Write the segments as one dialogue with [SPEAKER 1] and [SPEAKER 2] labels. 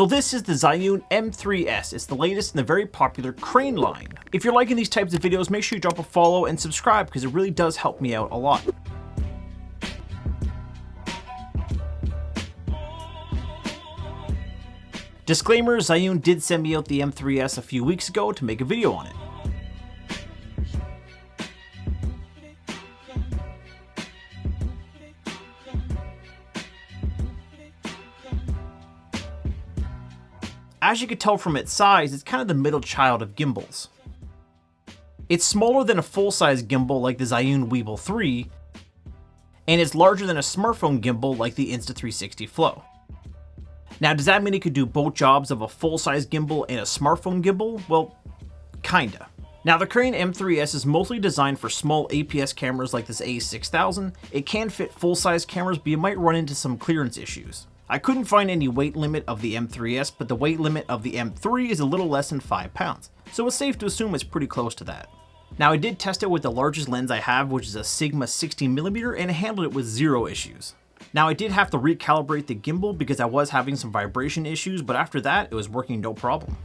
[SPEAKER 1] So this is the Zhiyun M3S. It's the latest in the very popular crane line. If you're liking these types of videos, make sure you drop a follow and subscribe because it really does help me out a lot. Disclaimer, Zhiyun did send me out the M3S a few weeks ago to make a video on it. As you can tell from its size, it's kind of the middle child of gimbals. It's smaller than a full-size gimbal like the Zhiyun Weebill 3, and it's larger than a smartphone gimbal like the Insta360 Flow. Now, does that mean it could do both jobs of a full-size gimbal and a smartphone gimbal? Well, kinda. Now, the Crane M3S is mostly designed for small APS cameras like this A6000. It can fit full-size cameras, but you might run into some clearance issues. I couldn't find any weight limit of the M3S, but the weight limit of the M3 is a little less than 5 pounds, so it's safe to assume it's pretty close to that. Now, I did test it with the largest lens I have, which is a Sigma 60mm, and I handled it with zero issues. Now, I did have to recalibrate the gimbal because I was having some vibration issues, but after that, it was working no problem.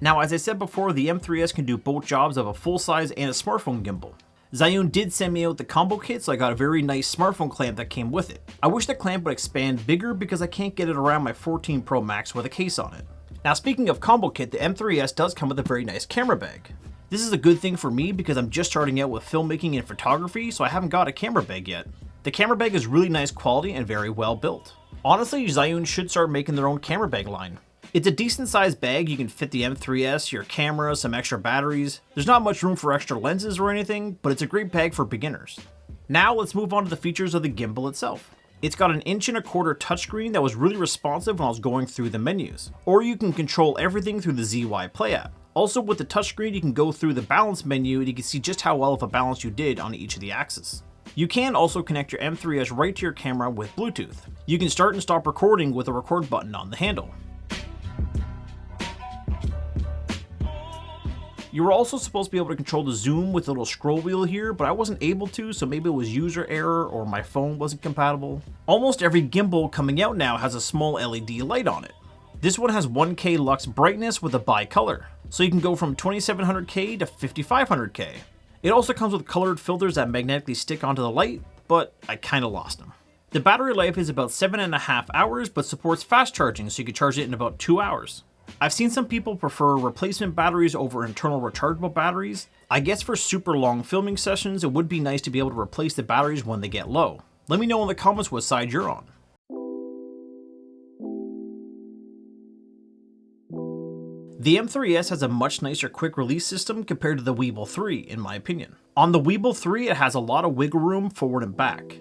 [SPEAKER 1] Now, as I said before, the M3S can do both jobs of a full-size and a smartphone gimbal. Zhiyun did send me out the combo kit, so I got a very nice smartphone clamp that came with it. I wish the clamp would expand bigger because I can't get it around my 14 Pro Max with a case on it. Now, speaking of combo kit, the M3S does come with a very nice camera bag. This is a good thing for me because I'm just starting out with filmmaking and photography, so I haven't got a camera bag yet. The camera bag is really nice quality and very well built. Honestly, Zhiyun should start making their own camera bag line. It's a decent sized bag. You can fit the M3S, your camera, some extra batteries. There's not much room for extra lenses or anything, but it's a great bag for beginners. Now let's move on to the features of the gimbal itself. It's got an 1.25" touchscreen that was really responsive when I was going through the menus. Or you can control everything through the ZY Play app. Also, with the touchscreen, you can go through the balance menu and you can see just how well of a balance you did on each of the axes. You can also connect your M3S right to your camera with Bluetooth. You can start and stop recording with a record button on the handle. You were also supposed to be able to control the zoom with the little scroll wheel here, but I wasn't able to, so maybe it was user error or my phone wasn't compatible. Almost every gimbal coming out now has a small LED light on it. This one has 1K lux brightness with a bicolor, so you can go from 2700K to 5500K. It also comes with colored filters that magnetically stick onto the light, but I kinda lost them. The battery life is about 7.5 hours, but supports fast charging, so you can charge it in about 2 hours. I've seen some people prefer replacement batteries over internal rechargeable batteries. I guess for super long filming sessions, it would be nice to be able to replace the batteries when they get low. Let me know in the comments what side you're on. The M3S has a much nicer quick release system compared to the Weebill 3, in my opinion. On the Weebill 3, it has a lot of wiggle room forward and back.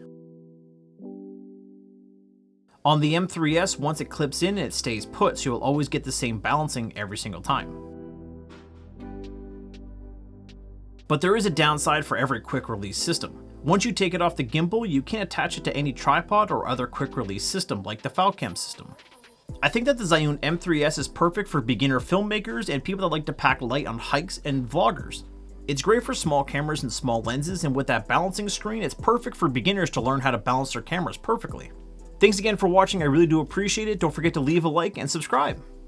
[SPEAKER 1] On the M3S, once it clips in, it stays put, so you'll always get the same balancing every single time. But there is a downside for every quick release system. Once you take it off the gimbal, you can't attach it to any tripod or other quick release system like the Falcam system. I think that the Zhiyun M3S is perfect for beginner filmmakers and people that like to pack light on hikes and vloggers. It's great for small cameras and small lenses, and with that balancing screen, it's perfect for beginners to learn how to balance their cameras perfectly. Thanks again for watching, I really do appreciate it. Don't forget to leave a like and subscribe.